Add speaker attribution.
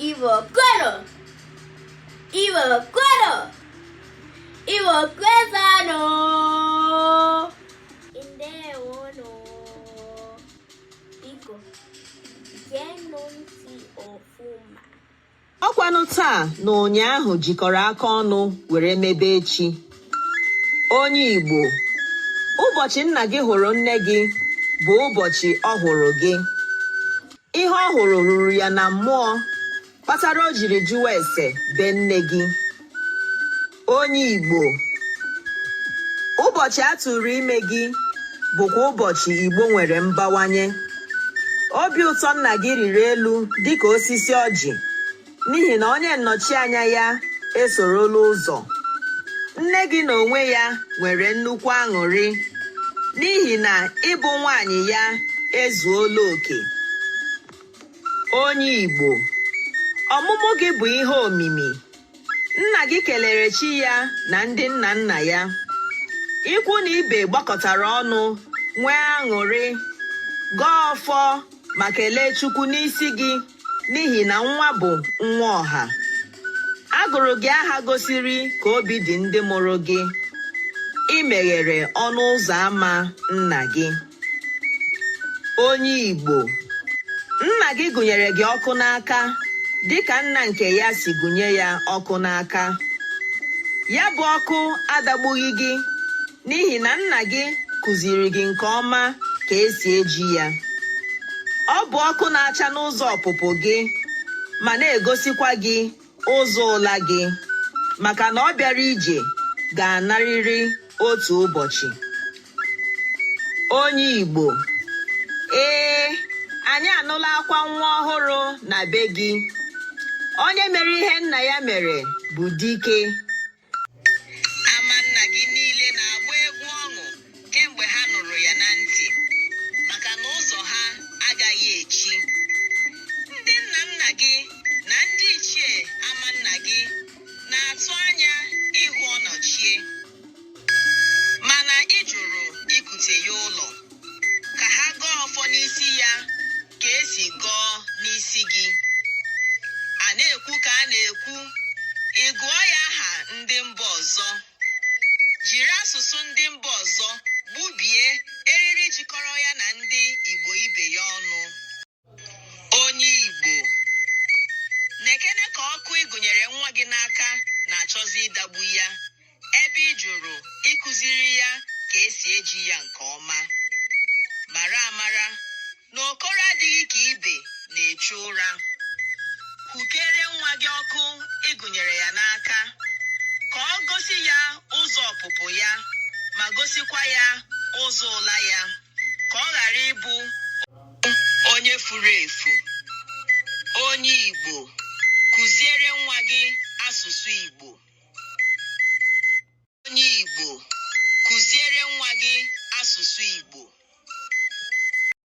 Speaker 1: Igbo kwenu, Igbo kwenu, Igbo kwezanụ, ndewonu. Biko, geenụ ntị ọfụma.
Speaker 2: Ọkwanụ taa na ụnyaahụ jikọrọ aka ọnụ were mebe echi. Onye Igbo, ụbọchị nna gị hụrụ nne gị bụ ụbọchị ọ hụrụ gị. Ihe ọ hụrụ ruru ya na mmụọ kpatara o jiri jụwa ese be nne gị. Onye Igbo, ụbọchị a tụrụ ime gị bụkwa ụbọchị Igbo nwere mbawanye. Obi ụtọ nna gị riri elu dịka osisi ọjị n'ihi na onye nnọchianya ya esorola ụzọ. Nne gị n'onwe ya nwere nnukwu aṅụrị n'ihi na ịbụ nwaanyị ya ezuola oke. Onye Igbo, ọmụmụ gị bụ ihe omimi. Nna gị kelere chi ya na ndị nna nna ya. Ikwu na ibe gbakọtara ọnụ nwee aṅụrị, gọọ ọfọ ma kelee Chukwu n'isi gị n'ihi na nwa bụ nwa ọha. A gụrụ gị aha gosiri ka obi dị ndị mụrụ gị. Ị meghere ọnụ ụzọ ámá nna gị. Onye Igbo, nna gị gụnyere gị ọkụ n'aka dịka nna nke ya si gụnye ya ọkụ n'aka. Ya bụ ọkụ adagbughị gị n'ihi na nna gị kụziri gị nke ọma ka esi eji ya. Ọ bụ ọkụ na-acha n'ụzọ ọpụpụ gị ma na-egosikwa gị ụzọ ụla gị, maka na ọ bịara ije ga-anarịrị otu ụbọchị. Onye Igbo, anyị anụla akwa nwa ọhụrụ na be gị. Onye mere ihe nna ya mere bụ dike. Ama nna gị niile na-agba egwu ọṅụ kemgbe ha nụrụ ya na ntị, maka na ụzọ ha agaghị echi. Ndị nna nna gị na ndị ichie ama nna gị na-atụ anya ịhụ ọnọchie, mana ị jụrụ ikute ya ụlọ ka ha gọọ ọfọ n'isi ya ka esi gọọ n'isi gị. A na-ekwu ka a na-ekwu, ị gụọ ya aha ndị mba ọzọ, jiri asụsụ ndị mba ọzọ gbubie eriri jikọrọ ya na ndị Igbo ibe ya ọnụ. Onye Igbo, na-ekene ka ọkụ ịgụnyere nwa gị n'aka na-achọzi ịdagbu ya ebe ị jụrụ ịkụziri ya ka esi eji ya nke ọma. Mara amara na okoro adịghị ka ibe na-echu ụra. Hụkere nwa gị ọkụ ịgụnyere ya n'aka ka ọ gosi ya ụzọ ọpụpụ ya ma gosikwa ya ụzọ ụla ya, ka ọ ghara ịbụ onye furu efu. Onye Igbo, kụziere nwa gị asụsụ Igbo. Onye Igbo, kụziere nwa gị asụsụ Igbo.